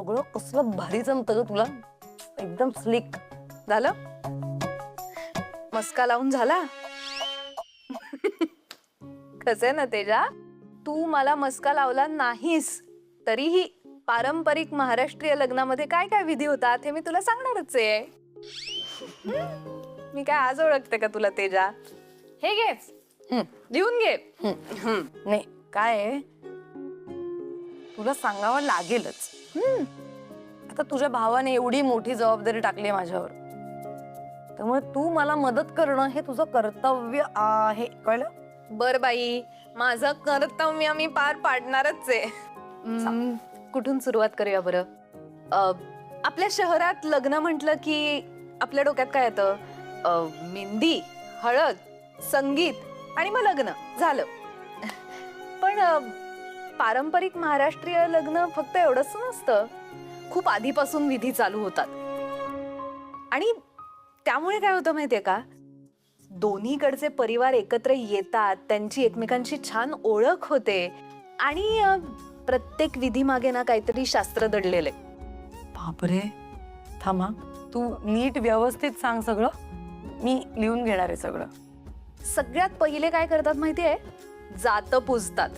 सगळं कसलं भारी जमतं ग तुला, एकदम स्लिक झालं. मस्का लावून झाला. कसे ना तेजा, तू मला मस्का लावला नाहीस तरीही पारंपरिक महाराष्ट्रीय लग्नामध्ये काय काय विधी होतात हे मी तुला सांगणारच आहे. मी काय आज ओळखते का तुला तेजा? हे घे, लिहून घे. नाही काय आहे, तुला सांगावं लागेलच. आता तुझ्या भावाने एवढी मोठी जबाबदारी टाकली माझ्यावर, त्यामुळे तू मला मदत करणं हे तुझं कर्तव्य आहे, कळलं? बर बाई, माझं कर्तव्य मी पार पाडणारच आहे. कुठून सुरुवात करूया बरं? आपल्या शहरात लग्न म्हटलं की आपल्या डोक्यात काय येतं? मेहंदी, हळद, संगीत आणि मग लग्न झालं. पण पारंपरिक महाराष्ट्रीय लग्न फक्त एवढंच नसतं. खूप आधीपासून विधी चालू होतात. आणि त्यामुळे काय होतं माहितीये का, दोन्हीकडचे परिवार एकत्र येतात, त्यांची एकमेकांशी छान ओळख होते आणि प्रत्येक विधी मागे ना काहीतरी शास्त्र दडलेले. बापरे, थांबा, तू नीट व्यवस्थित सांग सगळं, मी लिहून घेणार आहे सगळं. सगळ्यात पहिले काय करतात माहितीये? जातं पुजतात.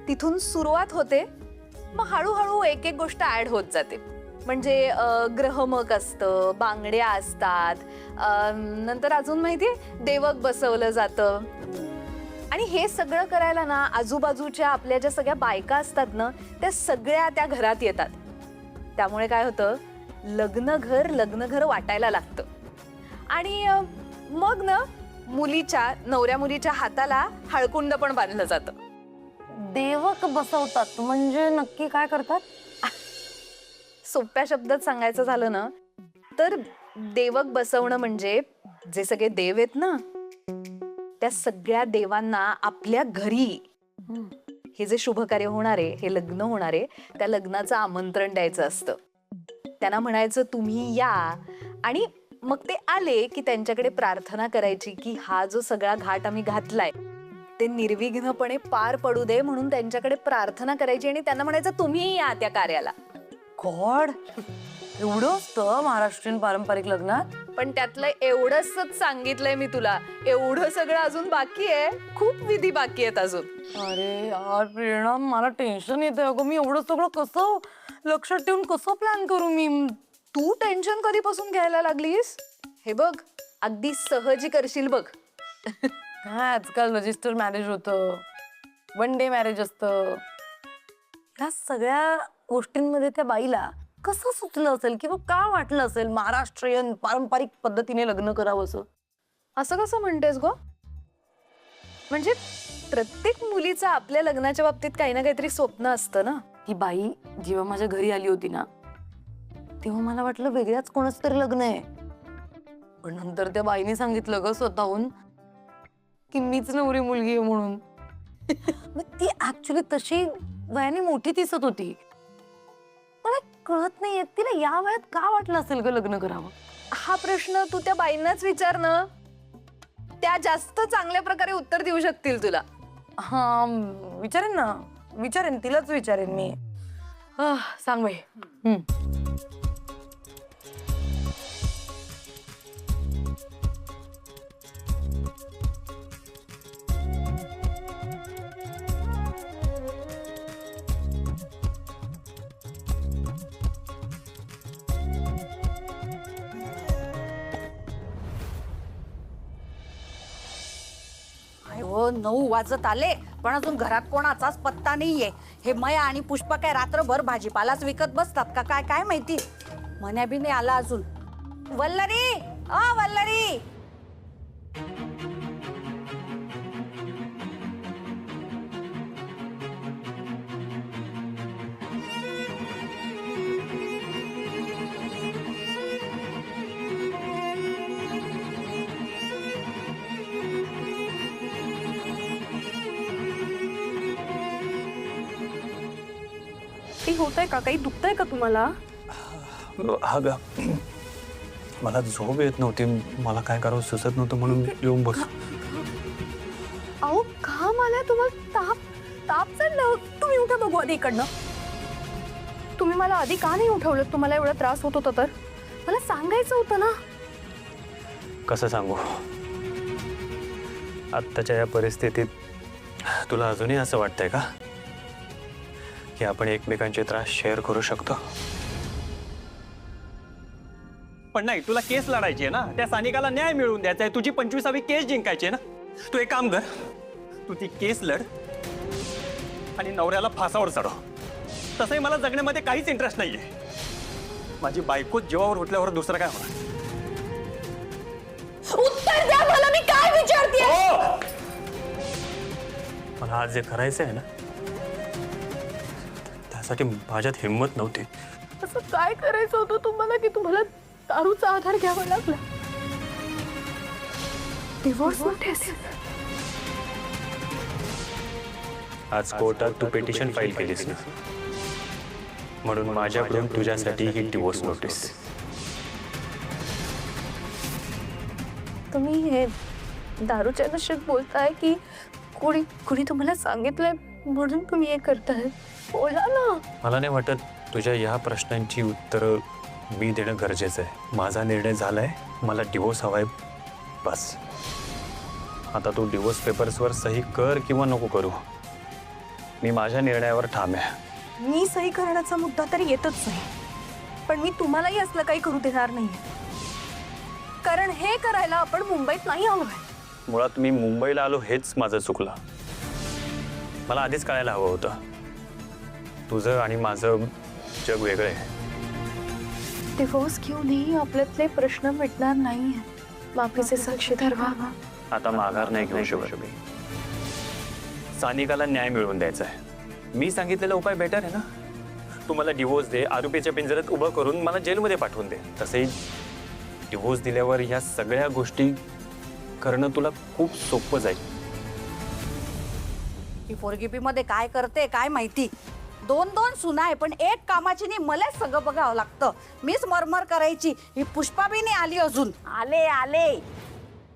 तिथून सुरुवात होते, मग हळूहळू एक एक गोष्ट ऍड होत जाते. म्हणजे ग्रहमक असतं, बांगड्या असतात, नंतर अजून माहितीये देवक बसवलं जातं. आणि हे सगळं करायला ना आजूबाजूच्या आपल्या ज्या सगळ्या बायका असतात ना, त्या सगळ्या त्या घरात येतात. त्यामुळे काय होतं, लग्न घर वाटायला लागतं. आणि मग ना नवऱ्या मुलीच्या हाताला हळकुंड पण बांधलं जातं. देवक बसवतात म्हणजे नक्की काय करतात? सोप्या शब्दात सांगायचं झालं ना तर देवक बसवणं म्हणजे जे सगळे देव आहेत ना, त्या सगळ्या देवांना आपल्या घरी हे जे शुभ कार्य होणारे, हे लग्न होणारे, त्या लग्नाचं आमंत्रण द्यायचं असतं. त्यांना म्हणायचं तुम्ही या, आणि मग ते आले की त्यांच्याकडे प्रार्थना करायची की हा जो सगळा घाट आम्ही घातलाय ते निर्विघ्नपणे पार पडू दे, म्हणून त्यांच्याकडे प्रार्थना करायची आणि त्यांना म्हणायचं तुम्ही या त्या कार्याला. गॉड, एवढं असतं महाराष्ट्रीयन पारंपरिक लग्नात? पण त्यातलं एवढंच सांगितलंय मी तुला. एवढं सगळं अजून बाकी आहे, खूप विधी बाकी आहेत अजून. अरे यार प्रेरणा, मला टेन्शन येतंय अगं. मी एवढं सगळं कसं लक्षात ठेवून कसं प्लॅन करू मी? तू टेन्शन कधीपासून घ्यायला लागलीस? हे बघ, अगदी सहजी करशील बघ. काय आजकाल रजिस्टर मॅरेज होतं, वन डे मॅरेज असतं. ह्या सगळ्या गोष्टींमध्ये त्या बाईला कसं सुचलं असेल किंवा का वाटलं असेल महाराष्ट्रीयन पारंपरिक पद्धतीने लग्न करावं असं? असं कसं म्हणतेस गो? म्हणजे प्रत्येक मुलीचं आपल्या लग्नाच्या बाबतीत काही ना काहीतरी स्वप्न असतं ना. ती बाई जेव्हा माझ्या घरी आली होती ना, तेव्हा मला वाटलं वेगळ्याच कोणाच तरी लग्न आहे. पण नंतर त्या बाईने सांगितलं ग स्वतःहून की मीच नवरी मुलगी आहे म्हणून. मग ती ऍक्च्युली तशी वयाने मोठी दिसत होती. मला कळत नाहीये तिला या वयात का वाटलं असेल ग लग्न करावं. हा प्रश्न तू त्या बाईंनाच विचार ना, त्या जास्त चांगल्या प्रकारे उत्तर देऊ शकतील तुला. हा, विचारेन ना, विचारेन, तिलाच विचारेन मी. सांग बाई. हो, 9 वाजत आले पण अजून घरात कोणाचाच पत्ता नाहीये. हे मया आणि पुष्पा काय रात्रभर भाजीपालाच विकत बसतात का काय, काय माहिती. मन्या बी नाही आला अजून. वल्लरी, वल्लरी. काही होतंय का? काही दुखतंय का तुम्हाला? हा ग, मला झोप येत नव्हती, मला काय करावं सुचत नव्हतं म्हणून येऊन बस. अहो घाम आलाय तुम्हाला, ताप चढला. तुम्ही उठा बघू आधी इकडनं. तुम्ही मला आधी का नाही उठवलं? तुम्हाला एवढा त्रास होत होता तर मला सांगायचं होतं ना. कसं सांगू, आत्ताच्या या परिस्थितीत तुला अजूनही असं वाटतंय का की आपण एकमेकांचे त्रास शेअर करू शकतो? पण नाही, तुला केस लढायची आहे ना, त्या सानिकाला न्याय मिळवून द्यायचा आहे, तुझी 25वी केस जिंकायची आहे ना. तू एक काम कर, तू ती केस लढ आणि नवऱ्याला फासावर चढव. तसंही मला जगण्यामध्ये काहीच इंटरेस्ट नाहीये. माझी बायको जीवावर उठल्यावर दुसरं काय होणार? उत्तर द्या मला, मी काय विचारते. मला आज जे करायचं आहे ना, त्यासाठी माझ्यात हिंमत नव्हती. असं काय करायचं होतं तुम्हाला की तुम्हाला दारूचा आधार घ्यावा लागला? Divorce notice. आज कोर्टात तू पिटिशन फाईल केलीस ना, म्हणून माझ्याकडून तुझ्यासाठी ही डिवोर्स नोटीस. तुम्ही हे दारूच्या नशेत बोलताय की कुणी कुणी तुम्हाला सांगितलंय म्हणून तुम्ही हे करताय? बोला ना. मला नाही वाटत तुझ्या या प्रश्नांची उत्तरं मी देणं गरजेचं आहे. माझा निर्णय झालाय, मला डिवोर्स हवाय, बस. आता तू डिवोर्स पेपर्सवर सही कर किंवा नको करू, मी माझ्या निर्णयावर ठाम आहे. मी सही करण्याचा मुद्दा तरी येतच नाही, पण मी तुम्हालाही असलं काही करू देणार नाहीये, कारण हे करायला आपण मुंबईत नाही आलोय. मुळात मी मुंबईला आलो हेच माझं चुकलं. मला आधीच कळायला हवं होतं, तुझं आणि माझं जग वेगळं आहे. डिवोर्स घेऊनही आपल्यातले प्रश्न मिटणार नाहीये. माफीचे साक्षीदार व्हा. आता माघार नाही घेऊ शकत मी. सानिकाला न्याय मिळवून द्यायचा आहे. मी सांगितलेला उपाय बेटर आहे ना. तू मला डिवोर्स दे, आरोपीच्या पिंजऱ्यात उभं करून मला जेलमध्ये पाठवून दे. तसंही डिवोर्स दिल्यावर ह्या सगळ्या गोष्टी करणं तुला खूप सोपं जाईल. ही पोरगी मध्ये काय करते काय माहिती. 2 सुना आहे पण एक कामाची नाही, मलाच सगळं बघावं लागतं. मीच मरमर करायची. ही पुष्पा बी नाही आली अजून. आले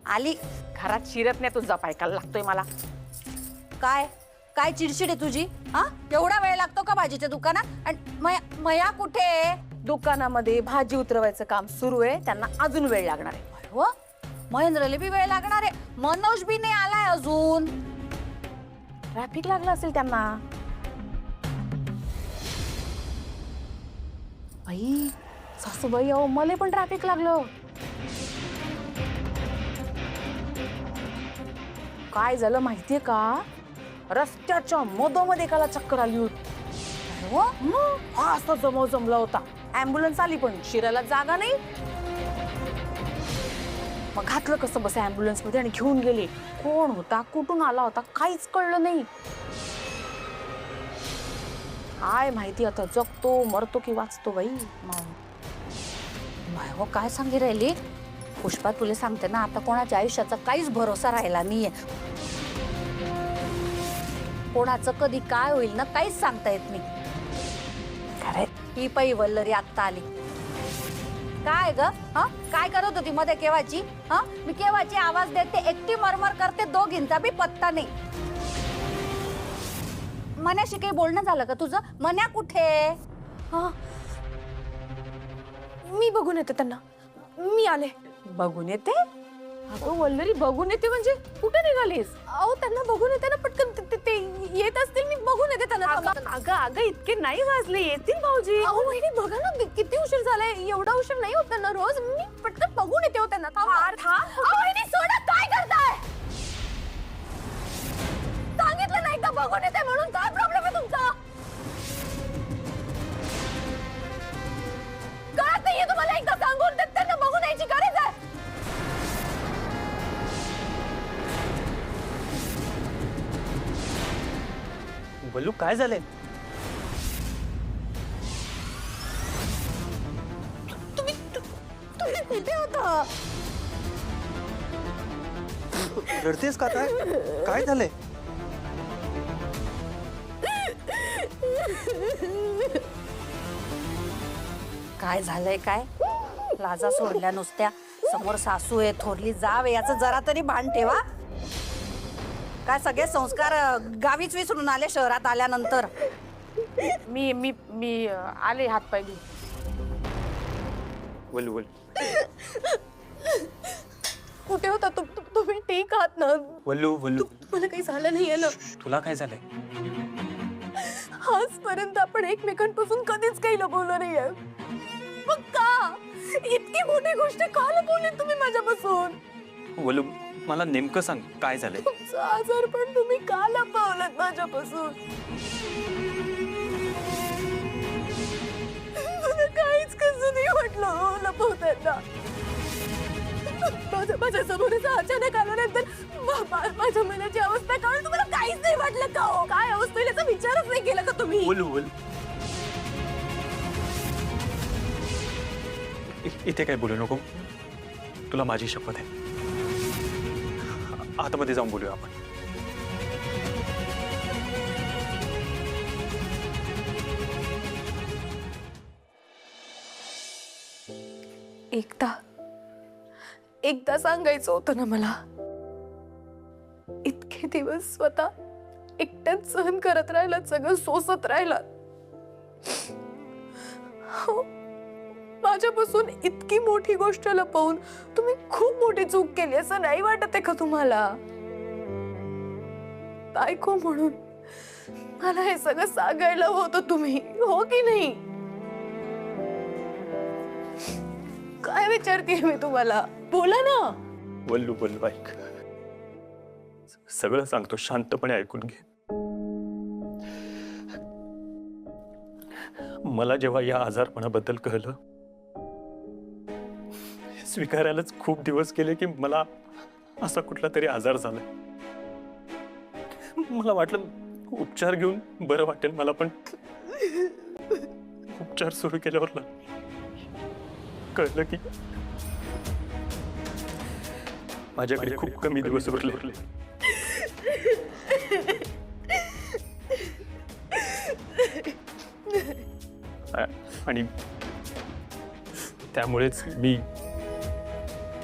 आली घरात शिरत नाही, तुझा पायकाला लागतोय मला. काय काय चिडचिड आहे तुझी? हा, एवढा वेळ लागतो का भाजीच्या दुकानात? आणि मया कुठे? दुकानामध्ये भाजी उतरवायचं काम सुरू आहे, त्यांना अजून वेळ लागणार आहे. हो, महेंद्रला बी वेळ लागणार आहे. मनोज बी नाही आलाय अजून. ट्रॅफिक लागलं असेल त्यांना. बाई सासूबाई, अहो मला पण ट्रॅफिक लागलं. काय झालं माहितीये का? रस्त्याच्या मधोमध एकाला चक्कर आली होती. हो, हा असा जमला होता. ऍम्ब्युलन्स आली पण शिरायला जागा नाही. मग घातलं कसं बस ऍम्ब्युलन्स मध्ये आणि घेऊन गेले. कोण होता, कुठून आला होता, काहीच कळलं नाही. काय माहिती आता जगतो मरतो की वाचतो बाई. हो, काय सांगी राहिली पुष्पा? तुला सांगते ना, आता कोणाच्या आयुष्याचा काहीच भरोसा राहिला नाहीये. कोणाचं कधी काय होईल ना, काहीच सांगता येत नाही. खरंय. ही पै वल्लरी आत्ता आली. काय ग, हा काय करत होती मध्ये केव्हाची? हा, मी केव्हाची आवाज देते, एकटी मरमर करते, दोघींचा बी पत्ता नाही. मन्याशी काही बोलणं झालं का तुझं? मन्या कुठे? हा, मी बघून येते त्यांना. मी आले. बघून येते? अगं वल्लरी, बघून येते म्हणजे कुठे निघालीस? अहो त्यांना बघून येते ना पटकन. ते येत असतील, मी बघून येते त्यांना. अगं इतके नाही वाजले, येतील भाऊजी. अहो वहिनी बघा ना किती उशीर झालाय. एवढा उशीर नाही होत त्यांना रोज. मी पटकन बघून येते हो त्यांना. अहो वहिनी सोडा, काय करताय? सांगितलं नाही का बघून येते म्हणून? काय प्रॉब्लेम आहे तुमचा? कळत नाहीये तुम्हाला? एकदा सांगून त्यांना बघून यायची गरज आहे. बोलू, काय झालंय? तुम्ही कुठे होता? रडतेस का? काय झालंय? काय झालंय काय? लाजा सोडल्या नुसत्या. समोर सासू आहे, थोरली जाव आहे, याचं जरा तरी भान ठेवा. काय सगळे संस्कार गावीच विसरून आले शहरात आल्यानंतर? मी मी मी आले हात पाय धुवून. वल्लू कुठे होता तुम्ही ठीक आहात ना? वल्लू वल्लू मला काही झालं नाहीये ना? तुला काय झालंय? आजपर्यंत आपण एकमेकांपासून कधीच काही लपवलं नाहीये. मग का इतकी मोठी गोष्ट का लपवली तुम्ही माझ्यापासून? वल्लू मला नेमकं सांग काय झालंय? तुमचा आजारपण तुम्ही का लपवलं माझ्यापासून? मला काहीच कसं नाही वाटलं हो लपवताना. माझ्या समोरच अचानक आल्यानंतर माझ्या मनाची अवस्था कळून तुम्हाला काहीच नाही वाटलं का हो? काय अवस्था याचा विचारच नाही केला का तुम्ही? वल्लू इथे काय बोलू नको. तुला माझी शपथ आहे. आतमध्ये जाऊन बोलूया आपण. एकदा सांगायचं होतं ना मला. इतके दिवस स्वतः एकट्यात सहन करत राहिलात, सगळं सोसत राहिलात. हो, माझ्यापासून इतकी मोठी गोष्ट लपवून तुम्ही खूप मोठी चूक केली असं नाही वाटत आहे का तुम्हाला? बायको म्हणून मला हे सगळं सांगायला होतं तुम्ही, हो की नाही? काय विचारतेय मी तुम्हाला? बोला ना. वल्लू ऐक. सगळं सांगतो, शांतपणे ऐकून घे. मला जेव्हा या आजारपणाबद्दल कळलं, स्वीकारायलाच खूप दिवस गेले की मला असा कुठला तरी आजार झालाय. मला वाटलं उपचार घेऊन बरं वाटेल मला, पण उपचार सुरू केल्यावर कळलं की माझ्याकडे खूप कमी दिवस उरले. आणि त्यामुळेच मी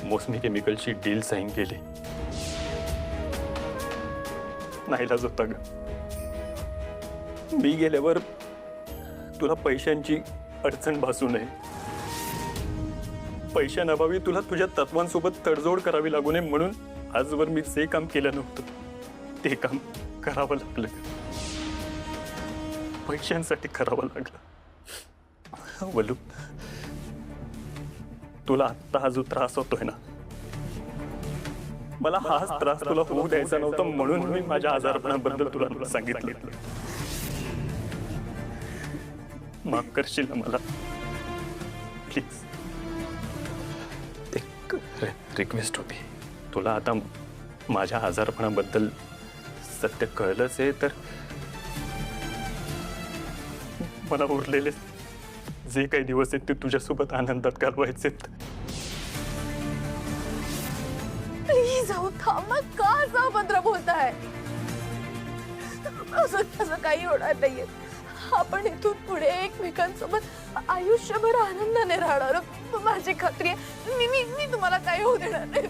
मोसमी केमिकलची डील साईन केली. नाईलाज होता ग. मी गेल्यावर तुला पैशांची अडचण भासू नये, पैशांअभावी तुला तुझ्या तत्वांसोबत तडजोड करावी लागू नये म्हणून आजवर मी जे काम केलं नव्हतं ते काम करावं लागलं. पैशांसाठी करावं लागलं. वल्लू, तुला आत्ता हा जो त्रास होतोय ना, मला हाच त्रास तुला होऊ द्यायचा नव्हता म्हणून मी माझ्या आजारपणाबद्दल तुला सांगितलं. माफ करशील ना मला प्लीज? एक रिक्वेस्ट होती. तुला आता माझ्या आजारपणाबद्दल सत्य कळलंच आहे तर मला उरलेले जे काही दिवस आहेत ते तुझ्यासोबत आनंदात घालवायचे. प्लीज हो, थांबा. का असं अभद्र बोलताय? असं काही होणार नाहीये. आपण इथून पुढे एकमेकांसोबत आयुष्यभर आनंदाने राहणार. माझी खात्री आहे. मी तुम्हाला काही होऊ देणार नाही.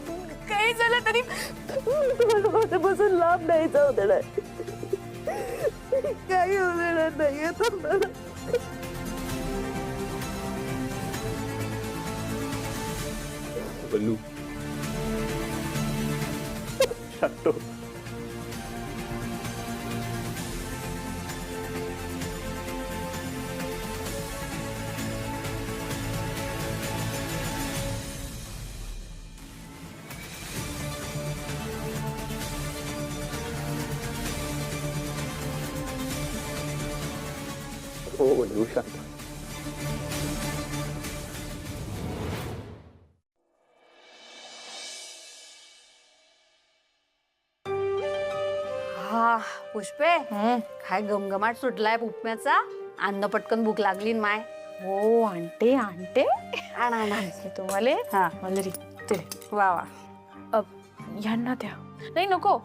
काही झालं तरी तुम्हाला माझ्यापासून लांब नाही जाऊ देणार. काही होऊ देणार नाहीये तुम्हाला. वल्लू, शांत हो. हो वल्लू, शांत. हा पुष्पे, काय गमगमाट सुटलाय उपम्याचा. अन्न पटकन भूक लागली न माय. हो आणते आणते. तुम्हाला हा मला ते वा वा. यांना द्या. नाही नको,